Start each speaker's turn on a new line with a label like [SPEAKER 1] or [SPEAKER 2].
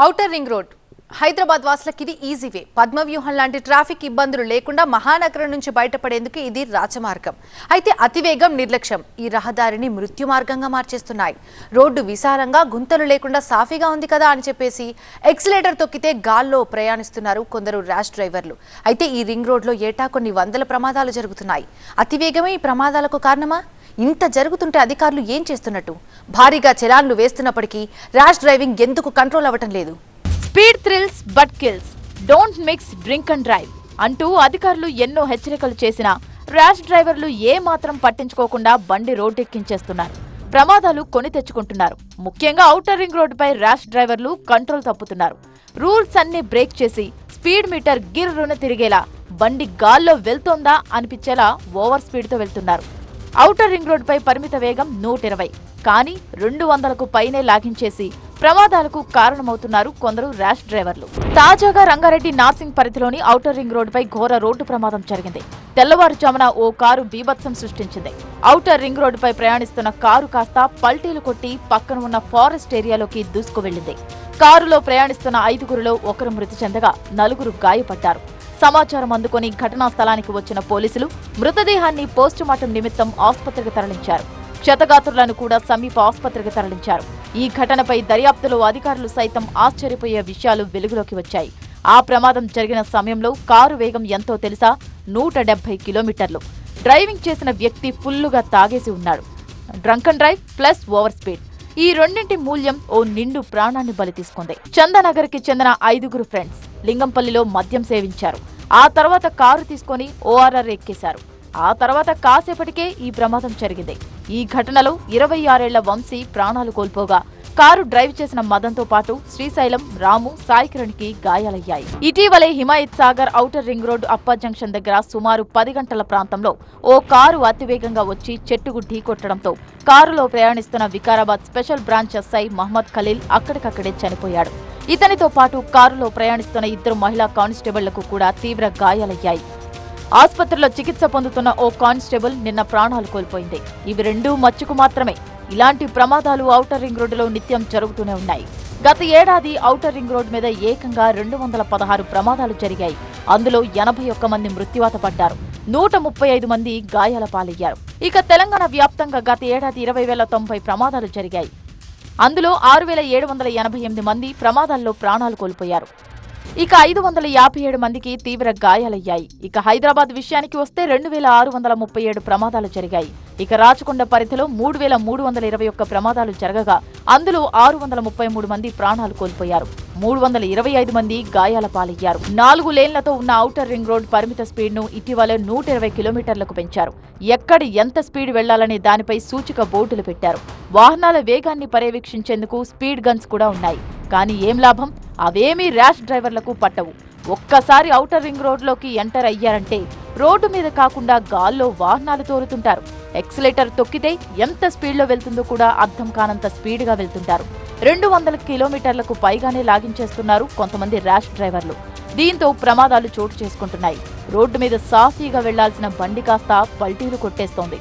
[SPEAKER 1] Outer ring road Hyderabad వాసులకు ఇది easy way. పద్మవ్యూహం లాంటి ట్రాఫిక్ ఇబ్బందులు లేకుండా మహానగరం నుంచి బయటపడేందుకు ఇది రాజమార్గం. అయితే అతివేగం, నిర్లక్ష్యం ఈ రహదారిని మృత్యు మార్గంగా మార్చేస్తున్నాయి. రోడ్డు విశాలంగా, గుంతలు లేకుండా సాఫీగా ఉంది కదా అని చెప్పేసి ఎక్సిలేటర్ తొక్కితే గాల్లో ప్రయాణిస్తున్నారు కొందరు ర్యాష్ డ్రైవర్లు. అయితే ఈ రింగ్ రోడ్లో ఏటా కొన్ని వందల ప్రమాదాలు జరుగుతున్నాయి. అతివేగమే ఈ ప్రమాదాలకు కారణమా? ఇంత జరుగుతుంటే అధికారులు ఏం చేస్తున్నట్టు? భారీగా చలాన్లు వేస్తున్నప్పటికీ ర్యాష్ డ్రైవింగ్ ఎందుకు కంట్రోల్ అవ్వటం లేదు?
[SPEAKER 2] Speed thrills but kills, don't mix drink and drive అంటూ అధికారులు ఎన్నో హెచ్చరికలు చేసినా ర్యాష్ డ్రైవర్లు ఏ మాత్రం పట్టించుకోకుండా బండి రోడ్డెక్కించేస్తున్నారు. ప్రమాదాలు కొని తెచ్చుకుంటున్నారు. ముఖ్యంగా ఔటర్ రింగ్ రోడ్డుపై ర్యాష్ డ్రైవర్లు కంట్రోల్ తప్పుతున్నారు. రూల్స్ అన్ని బ్రేక్ చేసి స్పీడ్ మీటర్ గిర్రున తిరిగేలా, బండి గాల్లో వెళ్తోందా అనిపించేలా ఓవర్ స్పీడ్తో వెళ్తున్నారు. ఔటర్ రింగ్ రోడ్డుపై పరిమిత వేగం 120, కానీ 200కు పైనే లాగించేసి ప్రమాదాలకు కారణమవుతున్నారు కొందరు ర్యాష్ డ్రైవర్లు. తాజాగా రంగారెడ్డి నార్సింగ్ పరిధిలోని ఔటర్ రింగ్ రోడ్డుపై ఘోర రోడ్డు ప్రమాదం జరిగింది. తెల్లవారుజామున ఓ కారు బీభత్సం సృష్టించింది. ఔటర్ రింగ్ రోడ్డుపై ప్రయాణిస్తున్న కారు కాస్త పల్టీలు కొట్టి పక్కన ఉన్న ఫారెస్ట్ ఏరియాలోకి దూసుకు వెళ్లింది. కారులో ప్రయాణిస్తున్న 5గురిలో ఒకరు మృతి చెందగా 4 గాయపడ్డారు. సమాచారం అందుకుని ఘటనా స్థలానికి వచ్చిన పోలీసులు మృతదేహాన్ని పోస్టుమార్టం నిమిత్తం ఆసుపత్రికి తరలించారు. క్షతగాత్రులను కూడా సమీప ఆసుపత్రికి తరలించారు. ఈ ఘటనపై దర్యాప్తులో అధికారులు సైతం ఆశ్చర్యపోయే విషయాలు వెలుగులోకి వచ్చాయి. ఆ ప్రమాదం జరిగిన సమయంలో కారు వేగం ఎంతో తెలుసా? 170 కిలోమీటర్లు. డ్రైవింగ్ చేసిన వ్యక్తి ఫుల్లుగా తాగేసి ఉన్నాడు. Drunk and drive plus over speed, ఈ రెండింటి మూల్యం ఓ నిండు ప్రాణాన్ని బలి తీసుకుంది. చందానగర్ కి చెందిన 5గురు ఫ్రెండ్స్ లింగంపల్లిలో మద్యం సేవించారు. ఆ తర్వాత కారు తీసుకుని ఓఆర్ఆర్ ఎక్కేశారు. ఆ తర్వాత కాసేపటికే ఈ ప్రమాదం జరిగింది. ఈ ఘటనలో 26 ఏళ్ల వంశీ ప్రాణాలు కోల్పోగా, కారు డ్రైవ్ చేసిన మదన్తో పాటు శ్రీశైలం, రాము, సాయికిరణ్కి గాయాలయ్యాయి. ఇటీవలే Himayat Sagar outer ring road అప్పా జంక్షన్ దగ్గర సుమారు 10 గంటల ప్రాంతంలో ఓ కారు అతివేగంగా వచ్చి చెట్టుకు ఢీకొట్టడంతో కారులో ప్రయాణిస్తున్న Vikarabad special branch SI Mohammed Khalil అక్కడికక్కడే చనిపోయాడు. ఇతనితో పాటు కారులో ప్రయాణిస్తున్న 2 మహిళా కానిస్టేబుళ్లకు కూడా తీవ్ర గాయాలయ్యాయి. ఆసుపత్రిలో చికిత్స పొందుతున్న ఓ కానిస్టేబుల్ నిన్న ప్రాణాలు కోల్పోయింది. ఇవి రెండూ మచ్చుకు మాత్రమే. ఇలాంటి ప్రమాదాలు ఔటర్ రింగ్ రోడ్డులో నిత్యం జరుగుతూనే ఉన్నాయి. గత ఏడాది ఔటర్ రింగ్ రోడ్డు మీద ఏకంగా 216 ప్రమాదాలు జరిగాయి. అందులో 81 మంది మృత్యువాత పడ్డారు. 135 మంది గాయాల పాలయ్యారు. ఇక తెలంగాణ వ్యాప్తంగా గత ఏడాది 20,090 ప్రమాదాలు జరిగాయి. అందులో 6,788 మంది ప్రమాదాల్లో ప్రాణాలు కోల్పోయారు. ఇక 557 మందికి తీవ్ర గాయాలయ్యాయి. ఇక హైదరాబాద్ విషయానికి వస్తే 2,637 ప్రమాదాలు జరిగాయి. ఇక రాచకొండ పరిధిలో 3,321 ప్రమాదాలు జరగగా అందులో 633 మంది ప్రాణాలు కోల్పోయారు. 325 మంది గాయాల పాలయ్యారు. 4 లేన్లతో ఉన్న ఔటర్ రింగ్ రోడ్ పరిమిత స్పీడ్ ను ఇటీవల 120 కిలోమీటర్లకు పెంచారు. ఎక్కడ ఎంత స్పీడ్ వెళ్లాలనే దానిపై సూచిక బోర్డులు పెట్టారు. వాహనాల వేగాన్ని పర్యవేక్షించేందుకు స్పీడ్ గన్స్ కూడా ఉన్నాయి. కానీ ఏం లాభం? అవేమీ ర్యాష్ డ్రైవర్లకు పట్టవు. ఒక్కసారి ఔటర్ రింగ్ రోడ్లోకి ఎంటర్ అయ్యారంటే రోడ్డు మీద కాకుండా గాల్లో వాహనాలు తోలుతుంటారు. ఎక్సిలేటర్ తొక్కితే ఎంత స్పీడ్లో వెళ్తుందో కూడా అర్థం కానంత స్పీడ్గా వెళ్తుంటారు. 200 కిలోమీటర్లకు పైగానే లాగించేస్తున్నారు కొంతమంది ర్యాష్ డ్రైవర్లు. దీంతో ప్రమాదాలు చోటు చేసుకుంటున్నాయి. రోడ్డు మీద సాఫీగా వెళ్లాల్సిన బండి కాస్త పల్టీలు కొట్టేస్తోంది.